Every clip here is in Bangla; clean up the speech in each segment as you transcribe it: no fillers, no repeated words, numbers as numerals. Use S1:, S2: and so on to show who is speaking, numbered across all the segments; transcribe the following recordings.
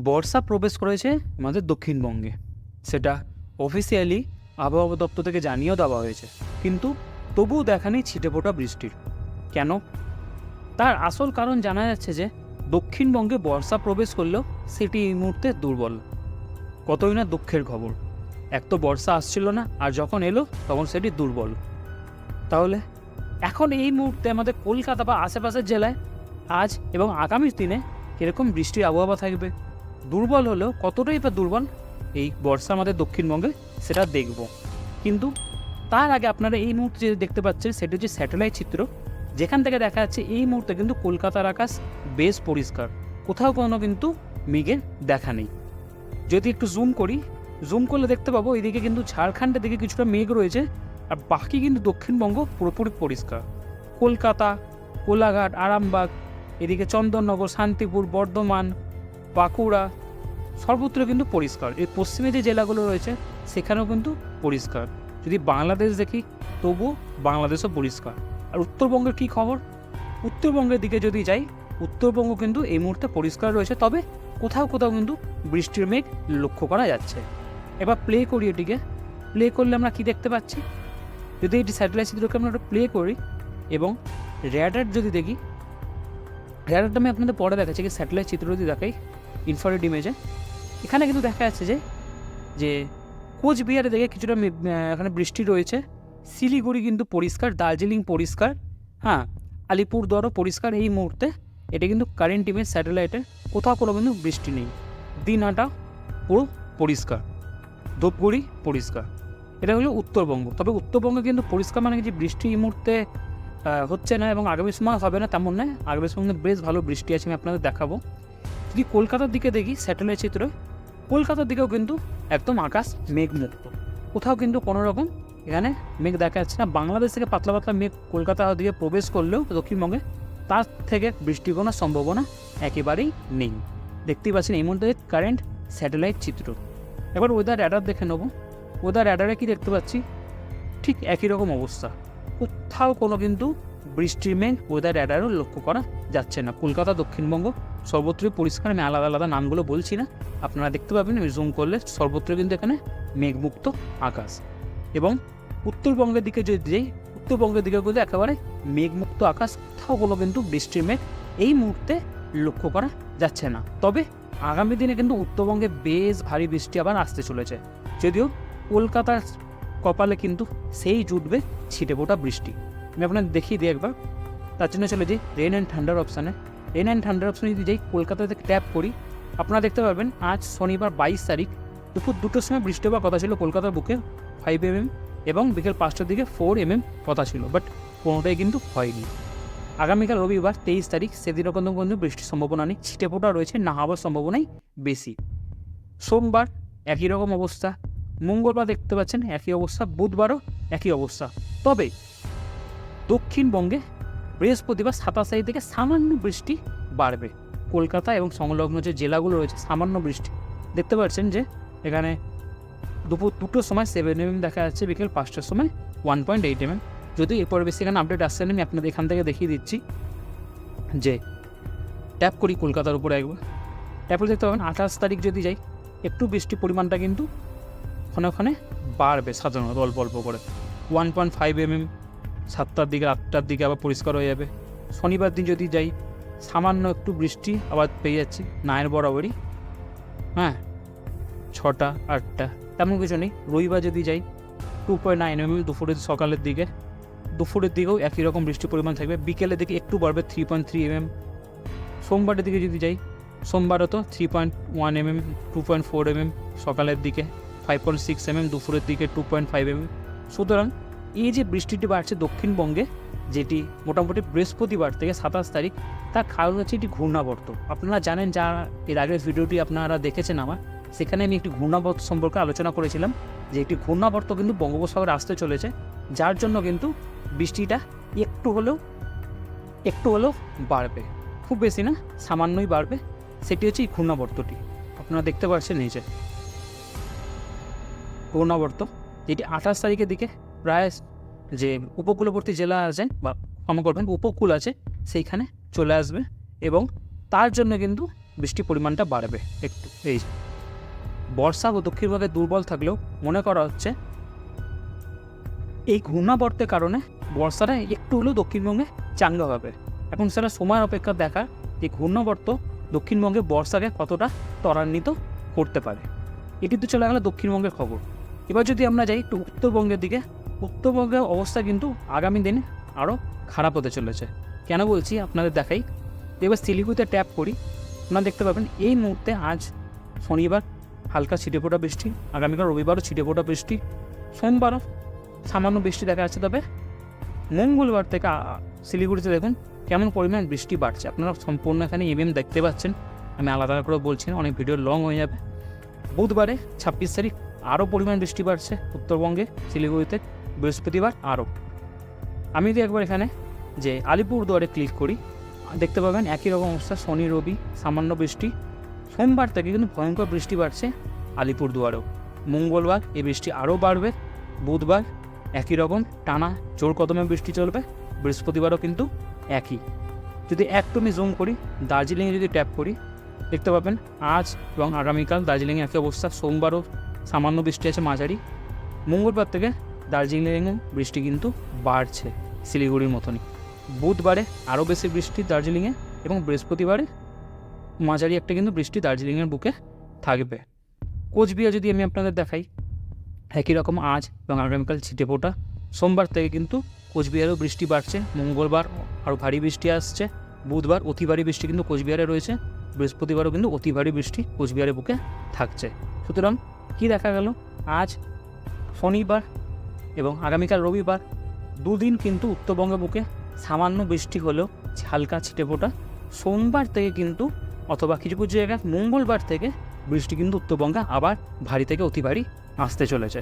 S1: বর্ষা প্রবেশ করেছে আমাদের দক্ষিণবঙ্গে। সেটা অফিসিয়ালি আবহাওয়া দপ্তর থেকে জানিয়েও দেওয়া হয়েছে, কিন্তু তবুও দেখা নেই ছিটেফোঁটা বৃষ্টির। কেন? তার আসল কারণ জানা যাচ্ছে যে দক্ষিণবঙ্গে বর্ষা প্রবেশ করলেও সেটি এই মুহূর্তে দুর্বল। কতই না দুঃখের খবর। এক তো বর্ষা আসছিল না, আর যখন এলো তখন সেটি দুর্বল। তাহলে এখন এই মুহূর্তে আমাদের কলকাতা বা আশেপাশের জেলায় আজ এবং আগামী দিনে কীরকম বৃষ্টির আবহাওয়া থাকবে, দুর্বল হলেও কতটাই বা দুর্বল এই বর্ষা আমাদের দক্ষিণবঙ্গে, সেটা দেখব। কিন্তু তার আগে আপনারা এই মুহূর্তে যে দেখতে পাচ্ছেন সেটি হচ্ছে স্যাটেলাইট চিত্র, যেখান থেকে দেখা যাচ্ছে এই মুহূর্তে কিন্তু কলকাতার আকাশ বেশ পরিষ্কার, কোথাও কোনো কিন্তু মেঘের দেখা নেই। যদি একটু জুম করলে দেখতে পাবো এদিকে কিন্তু ঝাড়খণ্ডের দিকে কিছুটা মেঘ রয়েছে, আর বাকি কিন্তু দক্ষিণবঙ্গ পুরোপুরি পরিষ্কার। কলকাতা, কোলাঘাট, আরামবাগ, এদিকে চন্দননগর, শান্তিপুর, বর্ধমান, বাঁকুড়া, সর্বত্র কিন্তু পরিষ্কার। এর পশ্চিমে যে জেলাগুলো রয়েছে সেখানেও কিন্তু পরিষ্কার। যদি বাংলাদেশ দেখি তবুও বাংলাদেশও পরিষ্কার। আর উত্তরবঙ্গের কী খবর? উত্তরবঙ্গের দিকে যদি যাই, উত্তরবঙ্গ কিন্তু এই মুহূর্তে পরিষ্কার রয়েছে, তবে কোথাও কোথাও কিন্তু বৃষ্টির মেঘ লক্ষ্য করা যাচ্ছে। এবার প্লে করি এটিকে। প্লে করলে আমরা কি দেখতে পাচ্ছি? যদি এটি স্যাটেলাইট চিত্রকে আমরা প্লে করি এবং র্যাডার যদি দেখি, র্যাডারটা আমি আপনাদের পরে দেখাচ্ছি, কি স্যাটেলাইট চিত্র যদি দেখাই ইনফ্রারেড ইমেজে, এখানে কিন্তু দেখা যাচ্ছে যে কোচবিহারে দেখে কিছুটা এখানে বৃষ্টি রয়েছে। শিলিগুড়ি কিন্তু পরিষ্কার, দার্জিলিং পরিষ্কার, হ্যাঁ, আলিপুরদুয়ারও পরিষ্কার। এই মুহূর্তে এটা কিন্তু কারেন্ট ইমেজ স্যাটেলাইটের, কোথাও কোনো কিন্তু বৃষ্টি নেই। দিনহাটা পুরো পরিষ্কার, ধূপগুড়ি পরিষ্কার। এটা হলো উত্তরবঙ্গ। তবে উত্তরবঙ্গে কিন্তু পরিষ্কার মানে যে বৃষ্টি এই মুহূর্তে হচ্ছে না এবং আগামী সময় হবে না তেমন নয়। আগামী সময় বেশ ভালো বৃষ্টি আছে, আমি আপনাদের দেখাবো। যদি কলকাতার দিকে দেখি স্যাটেলাইট চিত্রে, কলকাতার দিকেও কিন্তু একদম আকাশ মেঘমুক্ত, কোথাও কিন্তু কোনো রকম এখানে মেঘ দেখা যাচ্ছে না। বাংলাদেশ থেকে পাতলা পাতলা মেঘ কলকাতার দিকে প্রবেশ করলেও দক্ষিণবঙ্গে তার থেকে বৃষ্টির কোনো সম্ভাবনা একেবারেই নেই। দেখতেই পাচ্ছেন এই মুহূর্তে কারেন্ট স্যাটেলাইট চিত্র। এবার ওয়েদার র্যাডার দেখে নেব। ওয়েদার র্যাডারে কি দেখতে পাচ্ছি? ঠিক একই রকম অবস্থা, কোথাও কোনো কিন্তু বৃষ্টির মেঘ ওয়েদার র্যাডারও লক্ষ্য করা যাচ্ছে না। কলকাতা, দক্ষিণবঙ্গ সর্বত্রই পরিষ্কার। আমি আলাদা আলাদা নামগুলো বলছি না, আপনারা দেখতে পাবেন আমি জুম করলে সর্বত্র কিন্তু এখানে মেঘমুক্ত আকাশ। এবং উত্তরবঙ্গের দিকে যদি যাই, উত্তরবঙ্গের দিকে কিন্তু একেবারে মেঘমুক্ত আকাশ, কোথাও কোনো কিন্তু বৃষ্টির মেঘ এই মুহূর্তে লক্ষ্য করা যাচ্ছে না। তবে আগামী দিনে কিন্তু উত্তরবঙ্গে বেশ ভারী বৃষ্টি আবার আসতে চলেছে, যদিও কলকাতার কপালে কিন্তু সেই জুটবে ছিটেফোঁটা বৃষ্টি। আমি আপনাদের দেখিয়ে দিই একবার। তার জন্য চলে যাই রেন অ্যান্ড থান্ডার অপশানে। রেন অ্যান্ড থান্ডার অপশানে যদি যাই, কলকাতা থেকে ট্যাপ করি, আপনারা দেখতে পারবেন আজ শনিবার 22 তারিখ দুপুর 2টোর সময় বৃষ্টি হওয়ার কথা ছিল কলকাতার বুকে 5 mm, এবং বিকেল 5টার দিকে 4 mm কথা ছিল, বাট কোনোটাই কিন্তু হয়নি। আগামীকাল রবিবার 23 তারিখ, সেদিনও কিন্তু বৃষ্টির সম্ভাবনা নেই, ছিটেফোঁটা রয়েছে, না হওয়ার সম্ভাবনাই বেশি। সোমবার একই রকম অবস্থা, মঙ্গলবার দেখতে পাচ্ছেন একই অবস্থা, বুধবারও একই অবস্থা। তবে দক্ষিণবঙ্গে বৃহস্পতিবার 27 তারিখ থেকে সামান্য বৃষ্টি বাড়বে। কলকাতা এবং সংলগ্ন যে জেলাগুলো রয়েছে সামান্য বৃষ্টি দেখতে পাচ্ছেন, যে এখানে দুপুর 2টোর সময় 7 mm দেখা যাচ্ছে, বিকেল 5টার সময় 1.8 mm। যদি এরপর বেশি এখানে আপডেট আসছে না, আমি আপনাদের এখান থেকে দেখিয়ে দিচ্ছি। যে ট্যাপ করি কলকাতার উপরে একবার, ট্যাপ করে দেখতে পাবেন 28 তারিখ যদি যাই, একটু বৃষ্টির পরিমাণটা কিন্তু ওখানে ওখানে বাড়বে, সাধারণত অল্প অল্প করে 1.5 mm। 7টার দিকে 8টার দিকে আবার পরিষ্কার হয়ে যাবে। শনিবার দিন যদি যাই, সামান্য একটু বৃষ্টি আবার পেয়ে যাচ্ছি 9 বরাবরই, হ্যাঁ, 6টা 8টা তেমন কিছু নেই। রবিবার যদি যাই 2.9 mm দুপুরের সকালের দিকে, দুপুরের দিকেও একই রকম বৃষ্টির পরিমাণ থাকবে, বিকেলের দিকে একটু বাড়বে 3.3 mm। সোমবারের দিকে যদি যাই, সোমবারও তো 3.1 mm, 2.4 mm সকালের দিকে, 5.6 mm দুপুরের দিকে, 2.5 mm। সুতরাং এই যে বৃষ্টিটি বাড়ছে দক্ষিণবঙ্গে, যেটি মোটামুটি বৃহস্পতিবার থেকে 27 তারিখ, তার কারণ হচ্ছে একটি ঘূর্ণাবর্ত। আপনারা জানেন, যা এর আগের ভিডিওটি আপনারা দেখেছেন আমার, সেখানে আমি একটি ঘূর্ণাবর্ত সম্পর্কে আলোচনা করেছিলাম, যে একটি ঘূর্ণাবর্ত কিন্তু বঙ্গোপসাগরে আসতে চলেছে, যার জন্য কিন্তু বৃষ্টিটা একটু হলেও বাড়বে, খুব বেশি না, সামান্যই বাড়বে। সেটি হচ্ছে এই ঘূর্ণাবর্তটি, আপনারা দেখতে পাচ্ছেন নিচে ঘূর্ণাবর্ত, যেটি 28 তারিখের দিকে প্রায় যে উপকূলবর্তী জেলা আছে বা ক্ষমা করবেন উপকূল আছে সেইখানে চলে আসবে, এবং তার জন্য কিন্তু বৃষ্টির পরিমাণটা বাড়বে একটু। এই বর্ষা ও দক্ষিণবঙ্গে দুর্বল থাকলেও মনে করা হচ্ছে এই ঘূর্ণাবর্তের কারণে বর্ষাটা একটু হলেও দক্ষিণবঙ্গে চাঙ্গা হবে। এখন সেটা সময় অপেক্ষা দেখা যে ঘূর্ণাবর্ত দক্ষিণবঙ্গে বর্ষাকে কতটা ত্বরান্বিত করতে পারে। এটি তো চলে গেল দক্ষিণবঙ্গের খবর। এবার যদি আমরা যাই একটু উত্তরবঙ্গের দিকে, উত্তরবঙ্গের অবস্থা কিন্তু আগামী দিনে আরও খারাপ হতে চলেছে। কেন বলছি আপনাদের দেখাই। এবার শিলিগুড়িতে ট্যাপ করি, আপনারা দেখতে পাবেন এই মুহূর্তে আজ শনিবার হালকা ছিটেফোঁটা বৃষ্টি, আগামীকাল রবিবারও ছিটেফোঁটা বৃষ্টি, সোমবারও সামান্য বৃষ্টি দেখা যাচ্ছে। তবে মঙ্গলবার থেকে শিলিগুড়িতে দেখুন কেমন পরিমাণ বৃষ্টি বাড়ছে। আপনারা সম্পূর্ণ এখানে এমএম দেখতে পাচ্ছেন, আমি আলাদা করে বলছি না, অনেক ভিডিও লং হয়ে যাবে। বুধবারে 26 তারিখ আরও পরিমাণ বৃষ্টি বাড়ছে উত্তরবঙ্গে শিলিগুড়িতে, বৃহস্পতিবার আরও। আমি যদি একবার এখানে যে আলিপুরদুয়ারে ক্লিক করি দেখতে পাবেন একই রকম অবস্থা, শনি রবি সামান্য বৃষ্টি, সোমবার থেকে কিন্তু ভয়ঙ্কর বৃষ্টি বাড়ছে আলিপুরদুয়ারেও। মঙ্গলবার এই বৃষ্টি আরও বাড়বে, বুধবার একই রকম টানা জোর কদমে বৃষ্টি চলবে, বৃহস্পতিবারও কিন্তু একই। যদি একটু আমি জুম করি দার্জিলিংয়ে যদি ট্যাপ করি দেখতে পাবেন আজ এবং আগামীকাল দার্জিলিংয়ে একই অবস্থা, সোমবারও সামান্য বৃষ্টি আছে মাঝারি, মঙ্গলবার থেকে দার্জিলিংয়ে বৃষ্টি কিন্তু বাড়ছে শিলিগুড়ির মতনই, বুধবারে আরও বেশি বৃষ্টি দার্জিলিংয়ে এবং বৃহস্পতিবারে মাঝারি একটা কিন্তু বৃষ্টি দার্জিলিংয়ের বুকে থাকবে। কোচবিহার যদি আমি আপনাদের দেখাই একই রকম আজ এবং আগামীকাল ছিটেফোঁটা, সোমবার থেকে কিন্তু কোচবিহারেও বৃষ্টি বাড়ছে, মঙ্গলবার আরও ভারী বৃষ্টি আসছে, বুধবার অতি ভারী বৃষ্টি কিন্তু কোচবিহারে রয়েছে, বৃহস্পতিবারও কিন্তু অতি ভারী বৃষ্টি কোচবিহারের বুকে থাকছে। সুতরাং কি দেখা গেল, আজ শনিবার এবং আগামীকাল রবিবার দুদিন কিন্তু উত্তরবঙ্গের বুকে সামান্য বৃষ্টি হলেও হালকা ছিটেফোঁটা, সোমবার থেকে কিন্তু অথবা কিছু কিছু জায়গায় মঙ্গলবার থেকে বৃষ্টি কিন্তু উত্তরবঙ্গে আবার ভারী থেকে অতি ভারী আসতে চলেছে।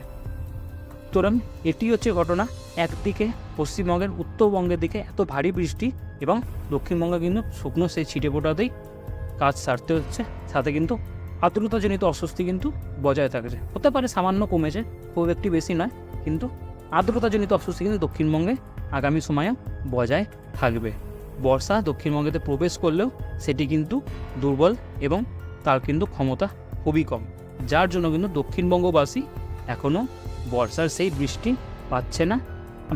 S1: সুতরাং এটি হচ্ছে ঘটনা, একদিকে পশ্চিমবঙ্গের উত্তরবঙ্গের দিকে এত ভারী বৃষ্টি এবং দক্ষিণবঙ্গে কিন্তু শুকনো সেই ছিটেফোঁটাতেই কাজ সারতে হচ্ছে, সাথে কিন্তু আর্দ্রতাজনিত অস্বস্তি কিন্তু বজায় থাকছে। হতে পারে সামান্য কমেছে, খুব একটি বেশি নয়, কিন্তু আর্দ্রতাজনিত অস্বস্তি কিন্তু দক্ষিণবঙ্গে আগামী সময়ে বজায় থাকবে। বর্ষা দক্ষিণবঙ্গেতে প্রবেশ করলেও সেটি কিন্তু দুর্বল এবং তার কিন্তু ক্ষমতা খুবই কম, যার জন্য কিন্তু দক্ষিণবঙ্গবাসী এখনও বর্ষার সেই বৃষ্টি পাচ্ছে না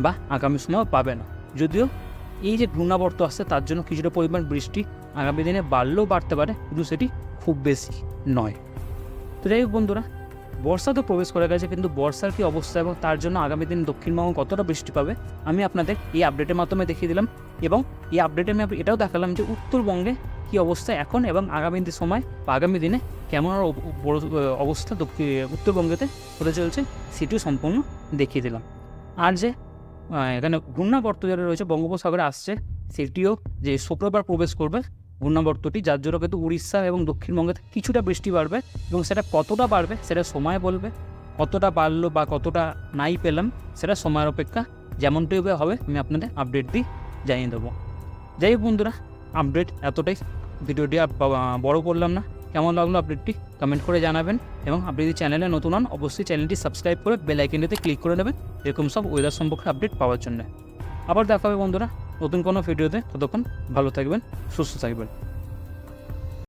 S1: বা আগামী সময়ও পাবে না। যদিও এই যে ঘূর্ণাবর্ত আসছে তার জন্য কিছুটা পরিমাণ বৃষ্টি আগামী দিনে বাড়লেও বাড়তে পারে, কিন্তু সেটি খুব বেশি নয়। তো যাই হোক বন্ধুরা, বর্ষা তো প্রবেশ করে গেছে, কিন্তু বর্ষার কী অবস্থা এবং তার জন্য আগামী দিন দক্ষিণবঙ্গ কতটা বৃষ্টি পাবে আমি আপনাদের এই আপডেটের মাধ্যমে দেখিয়ে দিলাম, এবং এই আপডেটে আমি এটাও দেখালাম যে উত্তরবঙ্গে কী অবস্থা এখন এবং আগামী সময় বা আগামী দিনে কেমন অবস্থা উত্তরবঙ্গেতে হতে চলছে সেটিও সম্পূর্ণ দেখিয়ে দিলাম। আর যে এখানে ঘূর্ণাবর্ত যেটা রয়েছে বঙ্গোপসাগরে আসছে, সেটিও যে শুক্রবার প্রবেশ করবে ঘূর্ণাবর্তটি, যার জন্য কিন্তু উড়িষ্যা এবং দক্ষিণবঙ্গে কিছুটা বৃষ্টি বাড়বে, এবং সেটা কতটা বাড়বে সেটা সময় বলবে, কতটা বাড়লো বা কতটা নাই পেলাম সেটা সময়ের অপেক্ষা, যেমনটাই হবে আমি আপনাদের আপডেট দিয়ে জানিয়ে দেবো। যাই হোক বন্ধুরা, আপডেট এতটাই, ভিডিওটি আর বড় করলাম না। কেমন লাগলো আপডেটটি কমেন্ট করে জানাবেন, এবং আপনি যদি চ্যানেলে নতুন হন অবশ্যই চ্যানেলটি সাবস্ক্রাইব করে বেল আইকনটিতে ক্লিক করে নেবেন এরকম সব ওয়েদার সম্পর্কে আপডেট পাওয়ার জন্য। আবার দেখা হবে বন্ধুরা নতুন কোনো ভিডিওতে, ততক্ষণ ভালো থাকবেন, সুস্থ থাকবেন।